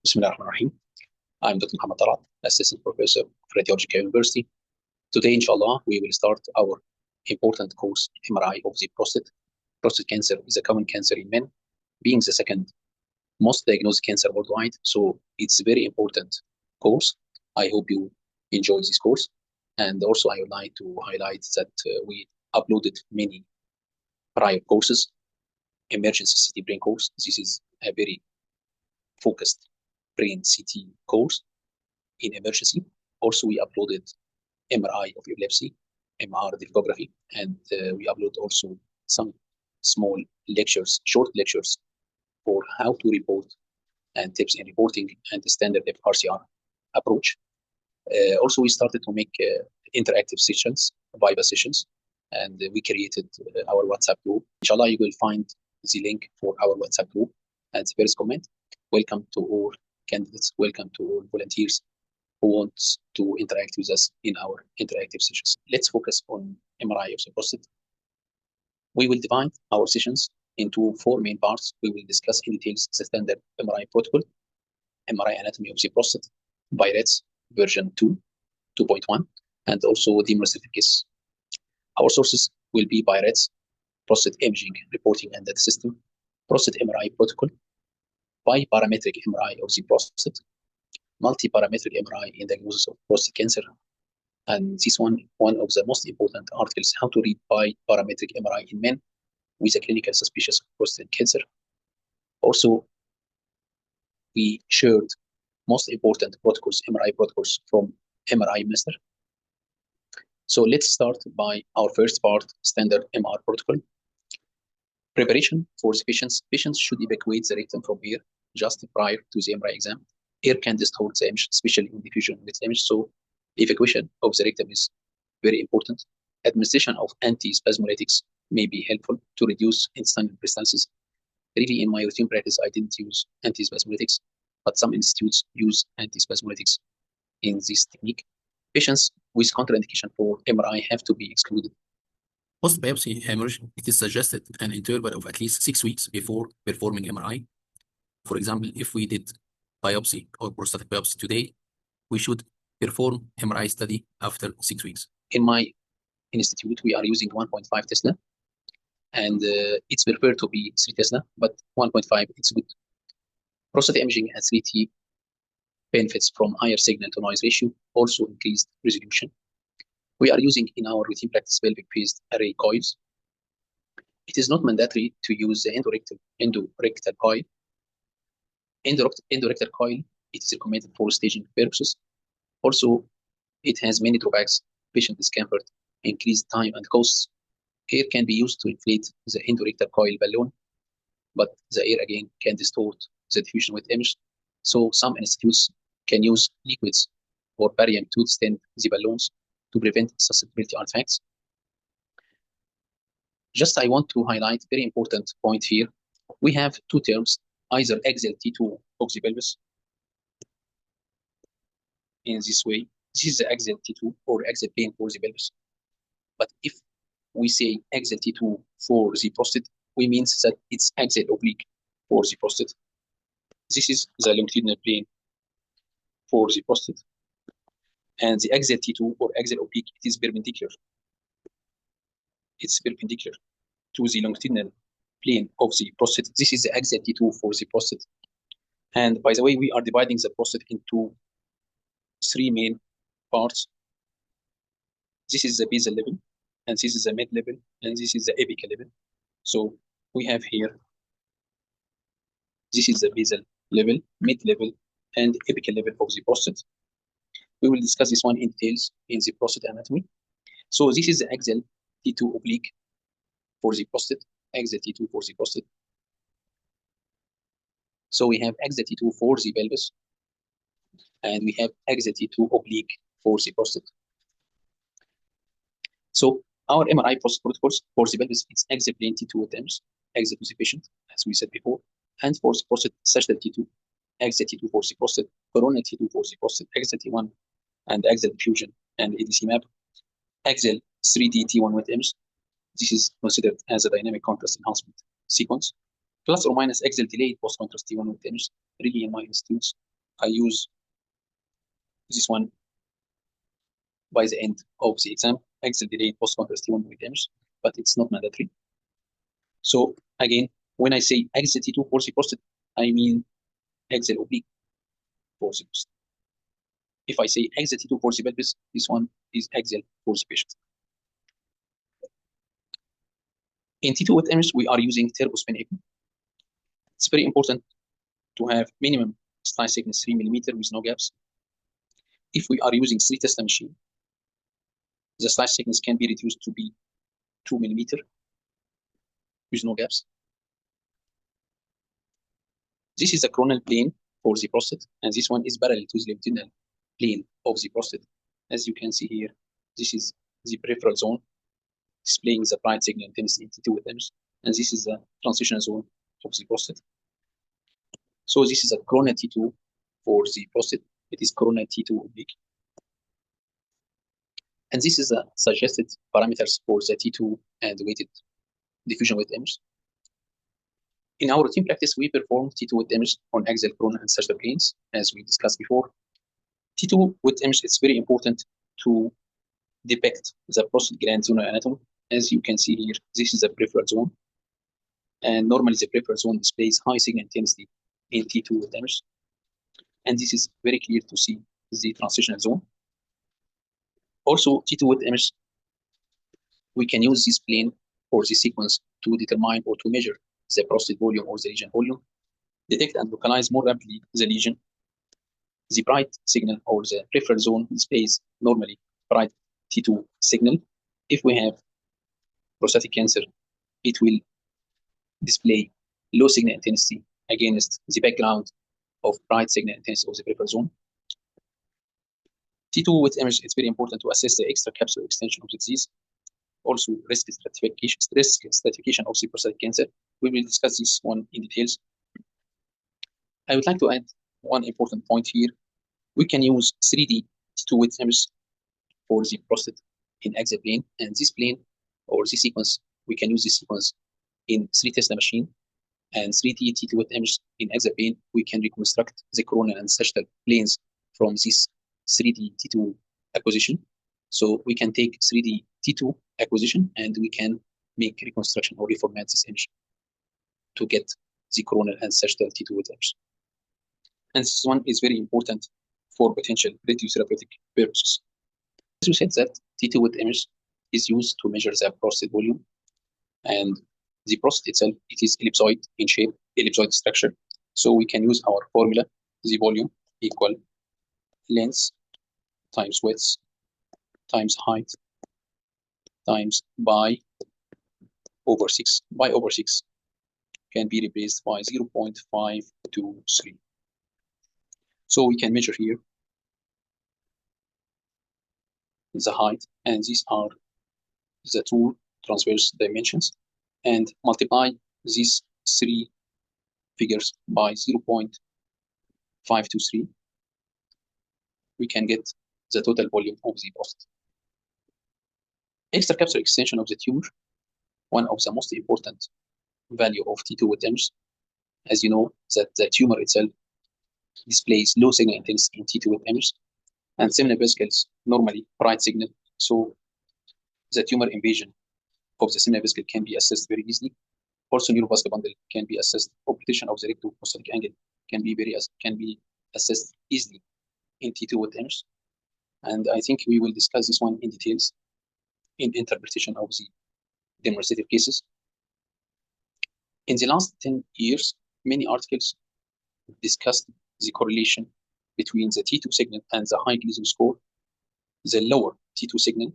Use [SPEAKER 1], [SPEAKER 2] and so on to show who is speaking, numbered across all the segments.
[SPEAKER 1] Bismillah ar-Rahman ar-Rahim. I'm Dr. Muhammad Talat, Assistant Professor of Radiology at University. Today, inshallah, we will start our important course, MRI of the prostate. Prostate cancer is a common cancer in men, being the second most diagnosed cancer worldwide. So it's a very important course. I hope you enjoy this course. And also, I would like to highlight that we uploaded many prior courses. Emergency CT brain course. This is a very focused brain CT course in emergency. Also, we uploaded MRI of epilepsy, MR difficography, and we upload also some small lectures, short lectures for how to report and tips in reporting and the standard FRCR approach. Also, we started to make interactive sessions, Viva sessions, and we created our WhatsApp group. Inshallah, you will find the link for our WhatsApp group and the first comment. Welcome to all candidates, welcome to all volunteers who wants to interact with us in our interactive sessions. Let's focus on MRI of the prostate. We will divide our sessions into 4 main parts. We will discuss in details the standard MRI protocol, MRI anatomy of the prostate, BI-RADS version 2.1, and also the certificates. Our sources will be BI-RADS, prostate imaging reporting and data system, prostate MRI protocol, biparametric MRI of the prostate, multi-parametric MRI in diagnosis of prostate cancer, and this one of the most important articles, how to read biparametric MRI in men with a clinical suspicion of prostate cancer. Also, we shared most important protocols, MRI protocols from MRI Master. So let's start by our first part, standard MR protocol. Preparation for the patients. Patients should evacuate the rectum from air just prior to the MRI exam. Air can distort the image, especially in diffusion with image. So evacuation of the rectum is very important. Administration of antispasmolytics may be helpful to reduce intestinal peristalsis. Really, in my routine practice, I didn't use antispasmolytics, but some institutes use antispasmolytics in this technique. Patients with contraindication for MRI have to be excluded.
[SPEAKER 2] Post-biopsy hemorrhage, it is suggested an interval of at least 6 weeks before performing MRI. For example, if we did biopsy or prostatic biopsy today, we should perform MRI study after 6 weeks.
[SPEAKER 1] In my institute, we are using 1.5 Tesla, and it's preferred to be 3 Tesla, but 1.5, it's good. Prostate imaging at 3T benefits from higher signal to noise ratio, also increased resolution. We are using in our routine practice pelvic phased array coils. It is not mandatory to use the endorectal coil. Endorectal coil, it is recommended for staging purposes. Also, it has many drawbacks: patient discomfort, increased time and costs. Air can be used to inflate the endorectal coil balloon, but the air again can distort the diffusion with image. So some institutes can use liquids or barium to distend the balloons to prevent susceptibility artifacts. Just I want to highlight very important point here. We have 2 terms, either axial T2 of the pelvis in this way. This is the axial T2 or axial plane for the pelvis. But if we say axial T2 for the prostate, we mean that it's axial oblique for the prostate. This is the longitudinal plane for the prostate. And the axial T2 or axial oblique, it is perpendicular. It's perpendicular to the longitudinal plane of the prostate. This is the axial T2 for the prostate. And by the way, we are dividing the prostate into 3 main parts. This is the basal level, and this is the mid level, and this is the apical level. So we have here, this is the basal level, mid level, and apical level of the prostate. We will discuss this one in details in the prostate anatomy. So this is the axial T2 oblique for the prostate, axial T2 for the prostate. So we have axial T2 for the pelvis, and we have axial T2 oblique for the prostate. So our MRI protocols for the pelvis, it's axial plane T2 with image, axial to the patient, as we said before, and for the prostate, sagittal T2, axial T2 for the prostate, coronal T2 for the prostate, axial T1, and axial diffusion and ADC map, axial 3D T1 with image. This is considered as a dynamic contrast enhancement sequence, plus or minus axial delayed post-contrast T1 with image. Really, in my institutes, I use this one by the end of the exam, axial delayed post-contrast T1 image, but it's not mandatory. So again, when I say axial T2 for the prostate, I mean axial oblique for the prostate. If I say axial T2 for the pelvis, this one is axial for the patient. In T2 with image, we are using turbospin echo. It's very important to have minimum slice thickness 3 mm with no gaps. If we are using 3 Tesla machine, the slice thickness can be reduced to be 2 mm with no gaps. This is the coronal plane for the prostate, and this one is parallel to the longitudinal plane of the prostate. As you can see here, this is the peripheral zone displaying the bright signal intensity in T2 with image, and this is the transitional zone of the prostate. So this is a coronal T2 for the prostate. It is coronal T2 oblique. And this is the suggested parameters for the T2 and weighted diffusion with image. In our routine practice, we perform T2 with image on axial, coronal, and sagittal planes, as we discussed before. T2 with image, it's very important to depict the prostate gland zonal anatomy. As you can see here, this is the peripheral zone. And normally the peripheral zone displays high signal intensity in T2 with image. And this is very clear to see the transitional zone. Also, T2 with image, we can use this plane or the sequence to determine or to measure the prostate volume or the lesion volume, detect and localize more rapidly the lesion. The bright signal or the peripheral zone displays normally bright T2 signal. If we have prostatic cancer, it will display low signal intensity against the background of bright signal intensity of the peripheral zone. T2 with image, it's very important to assess the extracapsular extension of the disease. Also, risk stratification of the prostatic cancer. We will discuss this one in details. I would like to add one important point here. We can use 3D T2 with image for the prostate in axial plane, and this plane or this sequence, we can use this sequence in 3 Tesla machine, and 3D T2 with image in axial plane, we can reconstruct the coronal and sagittal planes from this 3D T2 acquisition. So we can take 3D T2 acquisition and we can make reconstruction or reformat this image to get the coronal and sagittal T2 with image. And this one is very important for potential radiotherapeutic purposes. As we said that T2 with image is used to measure the prostate volume, and the prostate itself, it is ellipsoid in shape, ellipsoid structure. So we can use our formula, the volume equal length times width times height times pi over 6. Pi over 6 can be replaced by 0.523. So we can measure here the height, and these are the 2 transverse dimensions, and multiply these 3 figures by 0.523. We can get the total volume of the prostate. Extracapsular extension of the tumor, one of the most important value of T2 with image. As you know, that the tumor itself displays low signal intensity in T2 with image, and seminal vesicles normally bright signal. So the tumor invasion of the seminal vesicle can be assessed very easily. Also, neurovascular bundle can be assessed. Occlusion of the rectoprostatic angle can be assessed easily in T2 with image. And I think we will discuss this one in details in interpretation of the demonstrative cases. In the last 10 years, many articles discussed the correlation between the T2 signal and the high Gleason score. The lower T2 signal,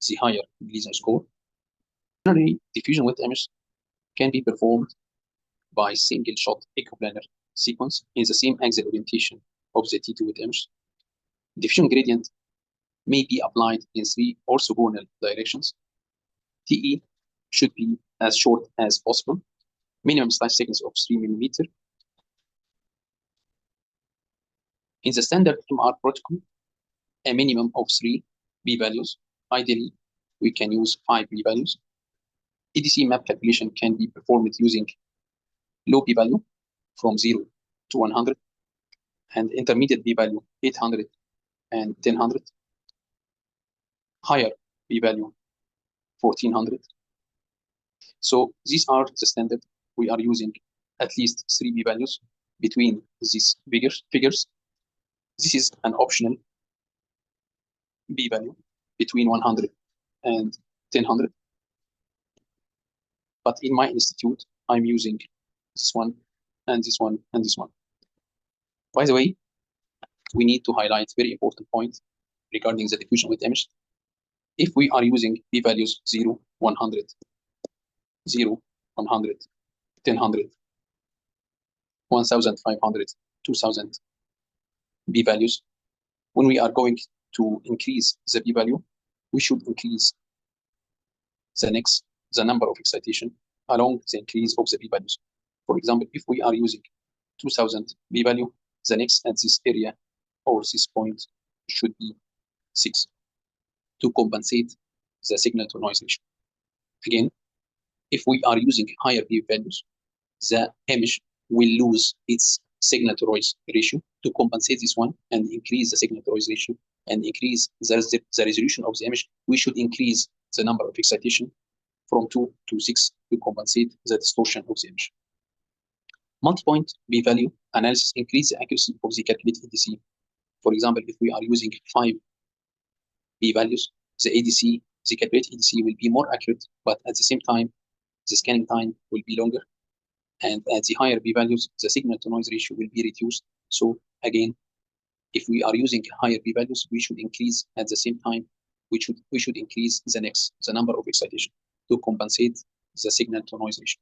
[SPEAKER 1] the higher Gleason score. Generally, diffusion with image can be performed by single-shot echoplanar sequence in the same axial orientation of the T2 with image. Diffusion gradient may be applied in 3 orthogonal directions. TE should be as short as possible. Minimum slice thickness of 3 mm. In the standard MR protocol, a minimum of 3 p-values. Ideally, we can use 5 p-values. EDC map calculation can be performed using low p-value from 0 to 100. and intermediate p-value 800 and 1000, higher p-value 1400. So these are the standard. We are using at least 3 p-values between these figures. This is an optional p-value between 100 and 1000. But in my institute, I'm using this one and this one and this one. By the way, we need to highlight very important point regarding the diffusion with image. If we are using p-values 0, 100, 0, 100, 1000, 1500, 2000 p-values, when we are going to increase the p-value, we should increase the number of excitation along the increase of the p-values. For example, if we are using 2000 p-value, the next at this area or this point should be 6 to compensate the signal to noise ratio. Again, if we are using higher p-values, the image will lose its signal to noise ratio to compensate this one and increase the signal to noise ratio and increase the resolution of the image. We should increase the number of excitation from 2 to 6 to compensate the distortion of the image. Multi-point p-value analysis increase the accuracy of the calculated ADC. For example, if we are using 5 p-values, the calculated ADC will be more accurate, but at the same time, the scanning time will be longer. And at the higher p-values, the signal to noise ratio will be reduced. So again, if we are using higher p-values, we should increase at the same time, we should increase the number of excitation to compensate the signal to noise ratio.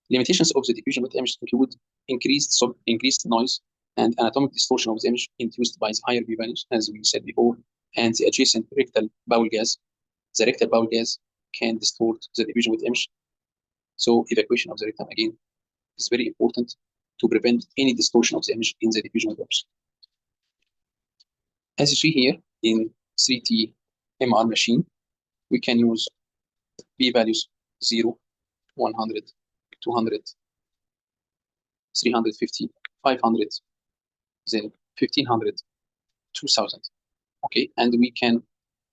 [SPEAKER 1] Limitations of the diffusion with image include increased noise and anatomic distortion of the image induced by the higher p-values, as we said before, and the adjacent rectal bowel gas. The rectal bowel gas can distort the diffusion with image. So evacuation of the rectum, again, is very important to prevent any distortion of the image in the diffusion with image. As you see here in 3T MR machine, we can use p-values 0, 100, 200, 350, 500, then 1500, 2000. Okay, and we can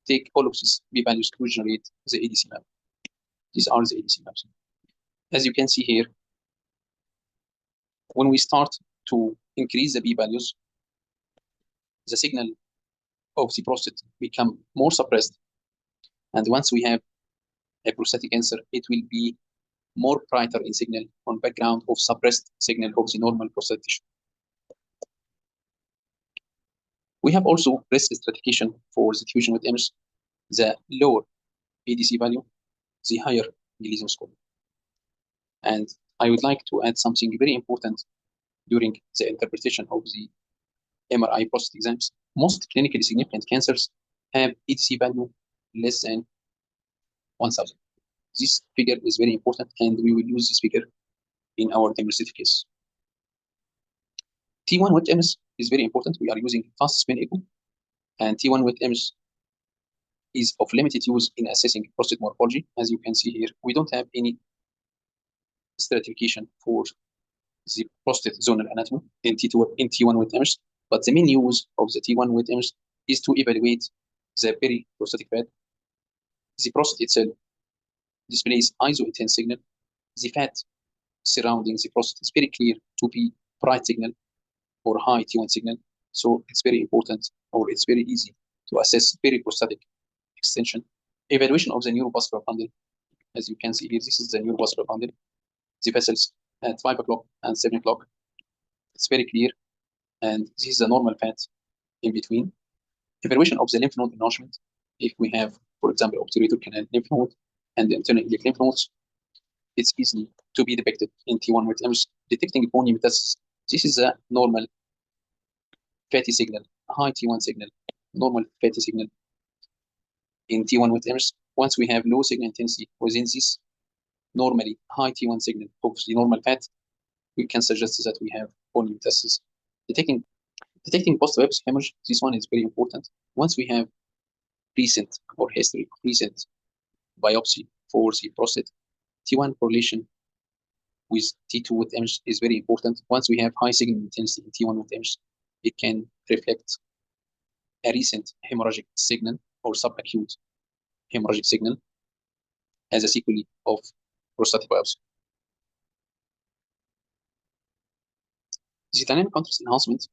[SPEAKER 1] take all of these p-values to generate the ADC map. These are the ADC maps. As you can see here, when we start to increase the p-values, the signal of the prostate become more suppressed. And once we have a prostatic cancer, it will be more brighter in signal on background of suppressed signal of the normal prostate tissue. We have also risk stratification for the diffusion with image. The lower ADC value, the higher Gleason score. And I would like to add something very important during the interpretation of the MRI prostate exams. Most clinically significant cancers have ADC value less than 1000. This figure is very important, and we will use this figure in our demonstrative case. T1 with MS is very important. We are using fast spin echo, and T1 with MS is of limited use in assessing prostate morphology. As you can see here, we don't have any stratification for the prostate zonal anatomy in T1 with MS, but the main use of the T1 with MS is to evaluate the periprostatic fat. The prostate itself displays iso-intense signal. The fat surrounding the prostate is very clear to be bright signal or high T1 signal. So it's very important, or it's very easy to assess periprostatic extension. Evaluation of the neurovascular bundle. As you can see here, this is the neurovascular bundle. The vessels at 5 o'clock and 7 o'clock. It's very clear. And this is the normal fat in between. Evaluation of the lymph node enlargement. If we have, for example, obturator canal lymph node and the internal iliac lymph nodes, it's easy to be depicted in T1 with MS. Detecting bony metastasis. This is a normal fatty signal, a high T1 signal, normal fatty signal in T1 with MS. Once we have low signal intensity within this normally high T1 signal of the normal fat, we can suggest that we have bony metastasis. Detecting post-biopsy hemorrhage, this one is very important. Once we have recent or history of recent biopsy for the prostate, T1 correlation with T2 with image is very important. Once we have high signal intensity in T1 with image, it can reflect a recent hemorrhagic signal or subacute hemorrhagic signal as a sequelae of prostatic biopsy. The dynamic contrast enhancement,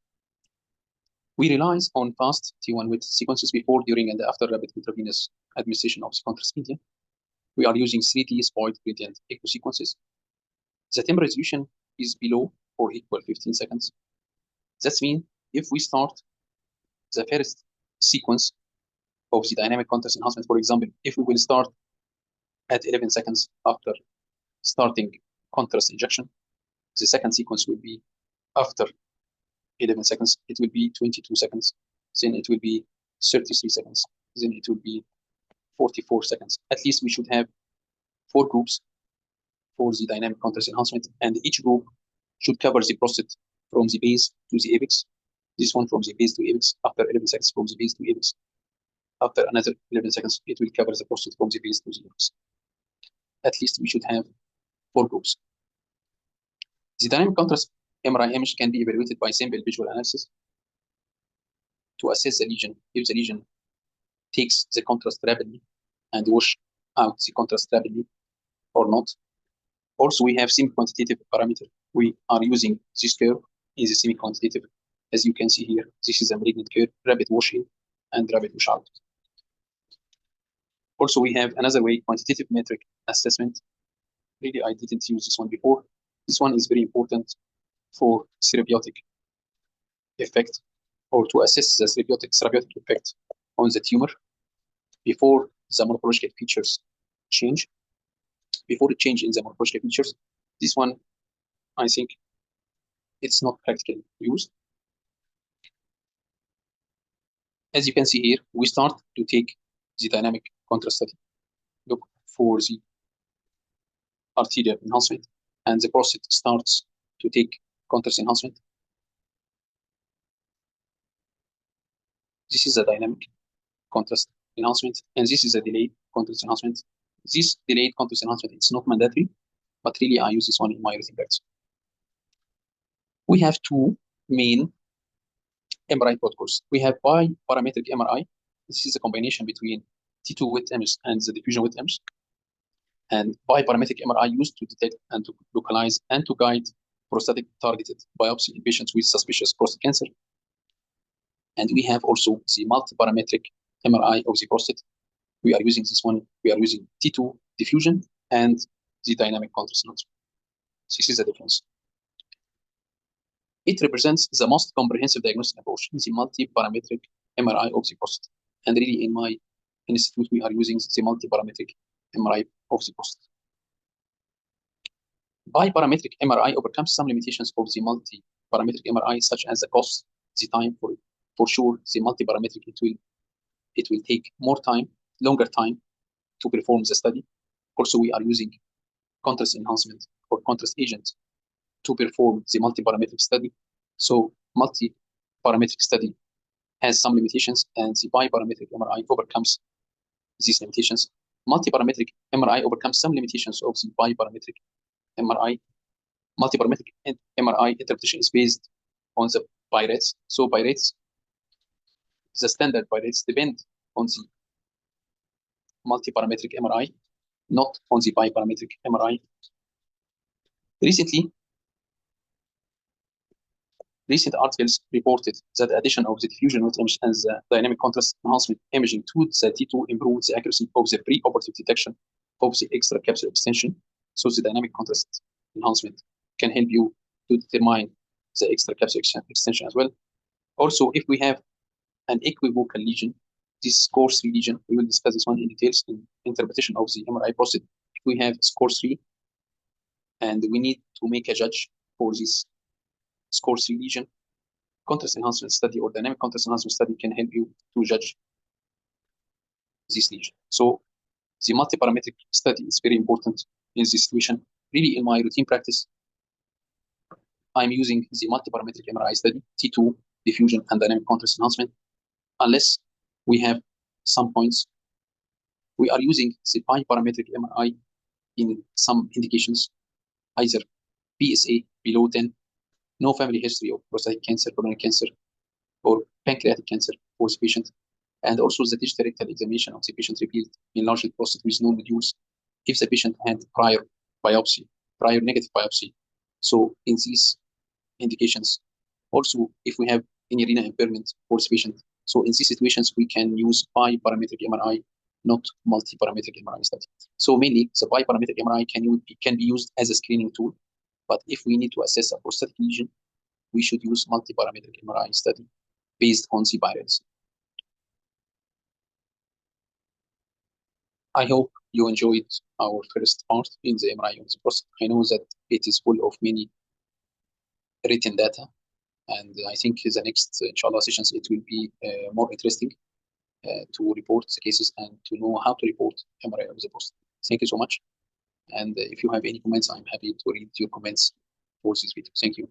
[SPEAKER 1] we relies on fast T1 width sequences before, during, and after rapid intravenous administration of the contrast media. We are using 3D spoiled gradient echo sequences. The time resolution is below or equal 15 seconds. That means if we start the first sequence of the dynamic contrast enhancement, for example, if we will start at 11 seconds after starting contrast injection, the second sequence will be after 11 seconds, it will be 22 seconds, then it will be 33 seconds, then it will be 44 seconds. At least we should have 4 groups for the dynamic contrast enhancement, and each group should cover the prostate from the base to the apex. This one from the base to apex, after 11 seconds from the base to apex. After another 11 seconds, it will cover the prostate from the base to the apex. At least we should have 4 groups. The dynamic contrast MRI image can be evaluated by simple visual analysis to assess the lesion, if the lesion takes the contrast rapidly and wash out the contrast rapidly or not. Also, we have semi-quantitative parameter. We are using this curve is a semi-quantitative. As you can see here, this is a malignant curve, rapid wash-in and rapid wash-out. Also, we have another way, quantitative metric assessment. Really, I didn't use this one before. This one is very important for therapeutic effect, or to assess the therapeutic effect on the tumor before the morphological features change. Before it change in the morphological features, this one, I think, it's not practically used. As you can see here, we start to take the dynamic contrast study, look for the arterial enhancement, and the prostate starts to take contrast enhancement. This is a dynamic contrast enhancement, and this is a delayed contrast enhancement. This delayed contrast enhancement, it's not mandatory, but really I use this one in my routine practice. We have 2 main MRI protocols. We have biparametric MRI. This is a combination between T2 width image and the diffusion width image. And biparametric MRI used to detect and to localize and to guide prostatic targeted biopsy in patients with suspicious prostate cancer. And we have also the multiparametric MRI of the prostate. We are using this one. We are using T2 diffusion and the dynamic contrast enhancement. This is the difference. It represents the most comprehensive diagnostic approach in the multiparametric MRI of the prostate. And really, in my institute, we are using the multiparametric MRI of the prostate. Biparametric MRI overcomes some limitations of the multiparametric MRI, such as the cost, the time. For sure, the multiparametric, it will take more time, longer time to perform the study. Also, we are using contrast enhancement or contrast agent to perform the multiparametric study. So multiparametric study has some limitations, and the biparametric MRI overcomes these limitations. Multiparametric MRI overcomes some limitations of the biparametric MRI. Multiparametric MRI interpretation is based on the pi rates. So pi rates, the standard pi rates depend on the multiparametric MRI, not on the biparametric MRI. Recent articles reported that the addition of the diffusion width image and the dynamic contrast enhancement imaging to the T2 improves the accuracy of the preoperative detection of the extracapsular extension. So the dynamic contrast enhancement can help you to determine the extracapsular extension as well. Also, if we have an equivocal lesion, this score 3 lesion, we will discuss this one in details in interpretation of the MRI prostate. If we have score 3 and we need to make a judge for this score 3 lesion, contrast enhancement study or dynamic contrast enhancement study can help you to judge this lesion. So the multiparametric study is very important in this situation. Really, in my routine practice, I'm using the multiparametric MRI study, T2, diffusion, and dynamic contrast enhancement. Unless we have some points, we are using the biparametric MRI in some indications, either PSA below 10, no family history of prostatic cancer, colon cancer, or pancreatic cancer for the patient. And also the digital rectal examination of the patient revealed enlarged prostate with no nodules if the patient had prior biopsy, prior negative biopsy. So in these indications, also if we have any renal impairment for the patient, so in these situations we can use biparametric MRI, not multi-parametric MRI study. So mainly the biparametric MRI can be used as a screening tool, but if we need to assess a prostatic lesion, we should use multi-parametric MRI study based on the birads. I hope you enjoyed our first part in the MRI of the prostate. I know that it is full of many written data, and I think the next, inshallah, sessions, it will be more interesting to report the cases and to know how to report MRI of the prostate. Thank you so much. And if you have any comments, I'm happy to read your comments for this video. Thank you.